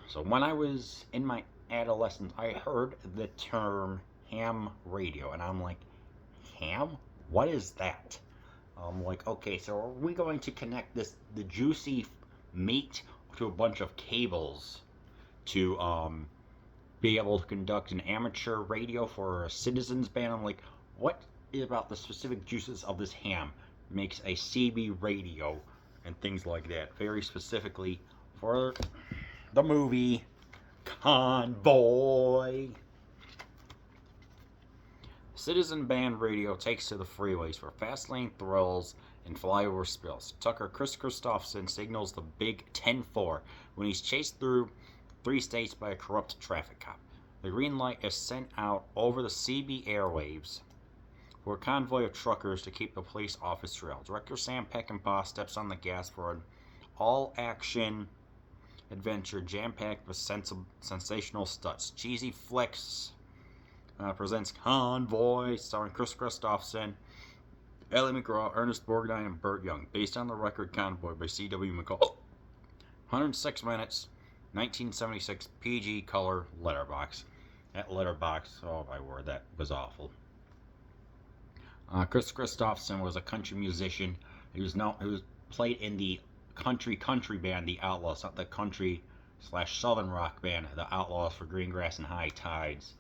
So when I was in my adolescence, I heard the term ham radio, and I'm like, ham? What is that? I'm like, okay, so are we going to connect the juicy meat to a bunch of cables to be able to conduct an amateur radio for a citizens band? I'm like, what about the specific juices of this ham makes a CB radio and things like that? Very specifically for the movie Convoy. Citizen Band Radio takes to the freeways for fast lane thrills and flyover spills. Tucker Chris Christopherson signals the big 10-4 when he's chased through 3 states by a corrupt traffic cop. The green light is sent out over the CB airwaves for a convoy of truckers to keep the police off his trail. Director Sam Peckinpah steps on the gas for an all-action adventure jam-packed with sensational stunts. Cheesy flicks presents Convoy, starring Chris Christopherson, Ellie McGraw, Ernest Borgnine, and Burt Young, based on the record Convoy by C.W. McCall. 106 minutes, 1976, PG color letterbox. That letterbox, oh my word, that was awful. Chris Christopherson was a country musician. He was played in the country band The Outlaws, not the country/southern rock band The Outlaws for Greengrass and High Tides,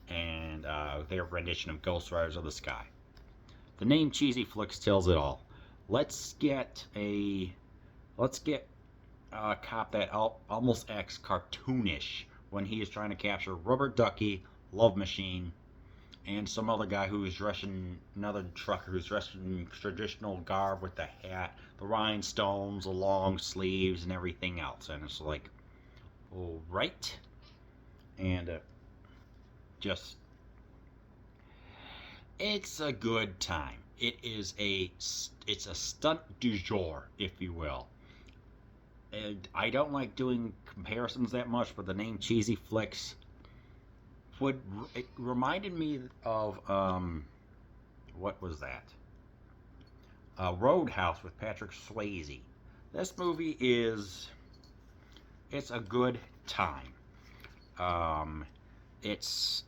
and their rendition of Ghost Riders of the Sky. The name Cheesy Flicks tells it all. Let's get a cop that almost acts cartoonish when he is trying to capture Rubber Ducky, Love Machine, and some other guy another trucker who's dressed in traditional garb with the hat, the rhinestones, the long sleeves, and everything else. And it's like, all right, and it's a good time. It's a stunt du jour, if you will. And I don't like doing comparisons that much, but the name Cheesy Flicks it reminded me of what was that? Roadhouse with Patrick Swayze. This movie it's a good time. It's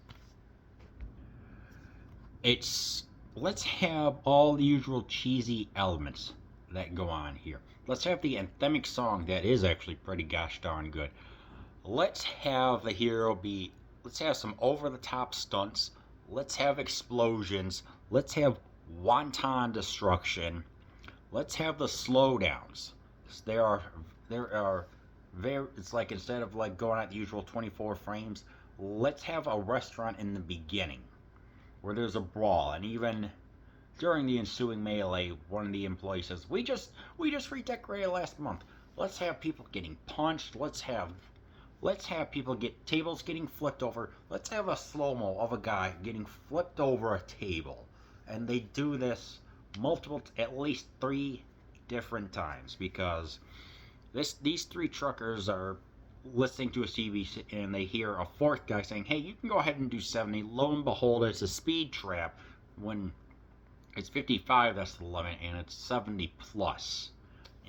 let's have all the usual cheesy elements that go on here. Let's have the anthemic song that is actually pretty gosh darn good. Let's have the hero let's have some over the top stunts. Let's have explosions. Let's have wanton destruction. Let's have the slowdowns. There are it's like instead of like going at the usual 24 frames, let's have a restaurant in the beginning where there's a brawl, and even during the ensuing melee, one of the employees says, "We just redecorated last month. Let's have people getting punched. Let's have tables getting flipped over. Let's have a slow-mo of a guy getting flipped over a table." And they do this at least 3 different times, because these 3 truckers are listening to a TV and they hear a 4th guy saying, "Hey, you can go ahead and do 70. Lo and behold, it's a speed trap when it's 55, that's the limit, and it's 70 plus.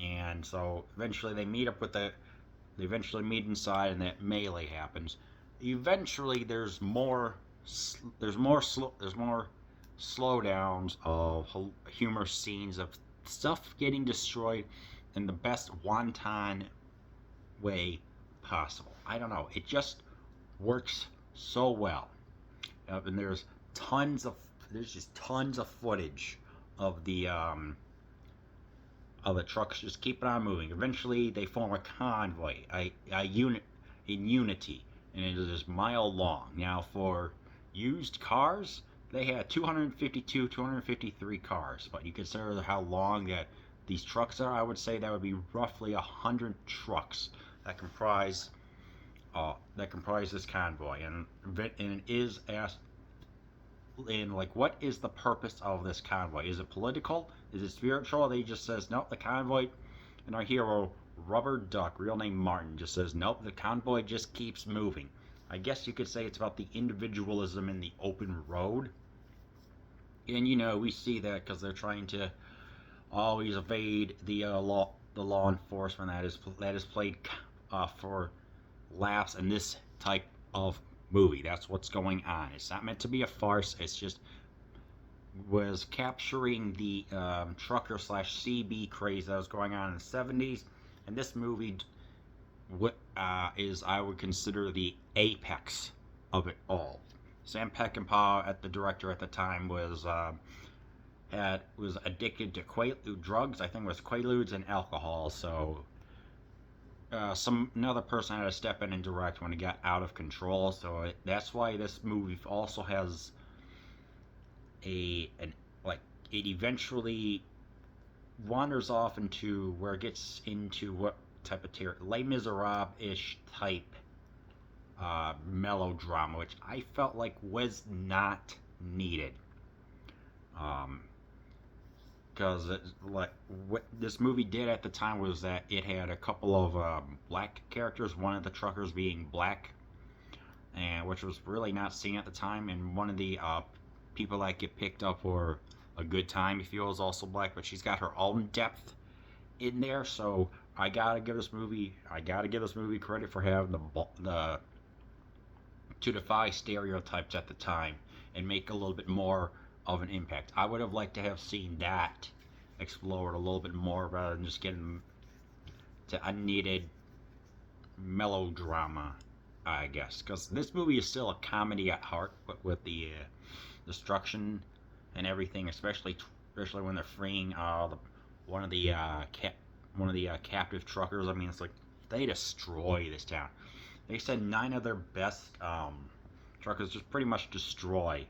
And so eventually they meet inside, and that melee happens. Eventually there's more slowdowns of humor scenes of stuff getting destroyed in the best wanton way possible. I don't know. It just works so well. And there's just tons of footage of the trucks just keeping on moving. Eventually, they form a convoy, a unit in unity, and it is mile long. Now, for used cars, they had 253 cars, but you consider how long that these trucks are. I would say that would be roughly 100 trucks that comprise this convoy, and it is asked in like, what is the purpose of this convoy? Is it political? Is it spiritual? Or they just says nope. The convoy, and our hero Rubber Duck, real name Martin, just says nope. The convoy just keeps moving. I guess you could say it's about the individualism in the open road, and we see that because they're trying to always evade the law enforcement that is played for laughs in this type of movie. That's what's going on. It's not meant to be a farce. It's just was capturing the trucker slash CB craze that was going on in the 70s, and this movie is, I would consider, the apex of it all. Sam Peckinpah, at the director at the time, was addicted to drugs. I think it was Quaaludes and alcohol. So another person had to step in and direct when it got out of control. So that's why this movie also has it eventually wanders off into where it gets into what type of Les Miserables-ish type melodrama, which I felt like was not needed. Because what this movie did at the time was that it had a couple of black characters, one of the truckers being black, and which was really not seen at the time, and one of the people that get picked up for a good time, if you will, is also black, but she's got her own depth in there. So I gotta give this movie credit for having the to defy stereotypes at the time and make a little bit more of an impact. I would have liked to have seen that explored a little bit more rather than just getting to unneeded melodrama, I guess. Because this movie is still a comedy at heart, but with the destruction and everything, especially when they're freeing one of the captive truckers. I mean, it's like they destroy this town. They said 9 of their best truckers just pretty much destroy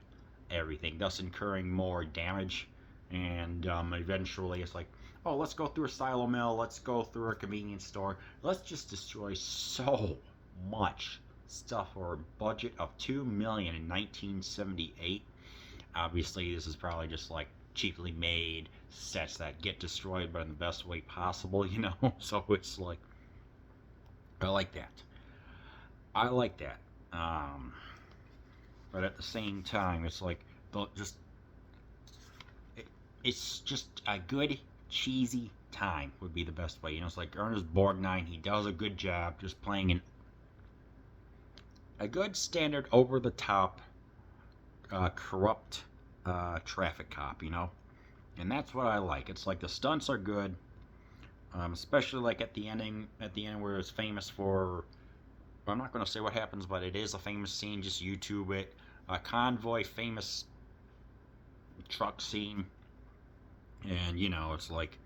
everything, thus incurring more damage. And eventually it's like, oh, let's go through a silo mill, let's go through a convenience store, let's just destroy so much stuff for a budget of $2 million in 1978. Obviously this is probably just like cheaply made sets that get destroyed, but in the best way possible, you know. So it's like, I like that. But at the same time, it's like it's just a good cheesy time would be the best way. You know, it's like Ernest Borgnine. He does a good job just playing a good standard over the top corrupt traffic cop. You know, and that's what I like. It's like the stunts are good, especially like at the end where it's famous for. I'm not going to say what happens, but it is a famous scene. Just YouTube it. Convoy famous truck scene, and you know, it's like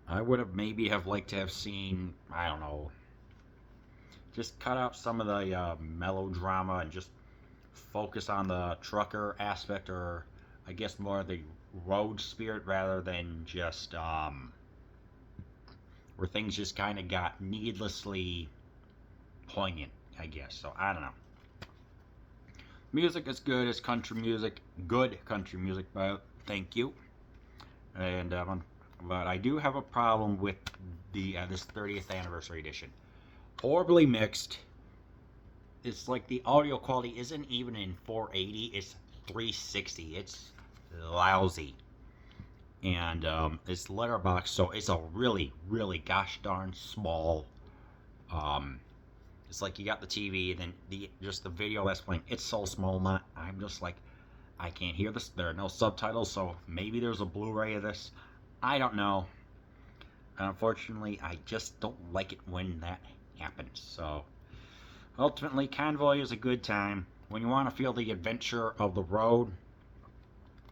I would have maybe liked to have seen, I don't know, just cut out some of the melodrama and just focus on the trucker aspect, or I guess more the road spirit, rather than just where things just kind of got needlessly poignant, I guess. So I don't know. Music is good. It's country music, good country music. But thank you. And but I do have a problem with the this 30th anniversary edition. Horribly mixed. It's like the audio quality isn't even in 480. It's 360. It's lousy. And it's letterbox, so it's a really, really gosh darn small. It's like you got the TV, and then the video that's playing. It's so small. I'm just like, I can't hear this. There are no subtitles, so maybe there's a Blu-ray of this. I don't know. Unfortunately, I just don't like it when that happens. So, ultimately, Convoy is a good time. When you want to feel the adventure of the road,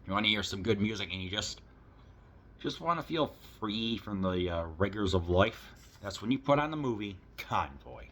you want to hear some good music, and you just want to feel free from the rigors of life, that's when you put on the movie Convoy.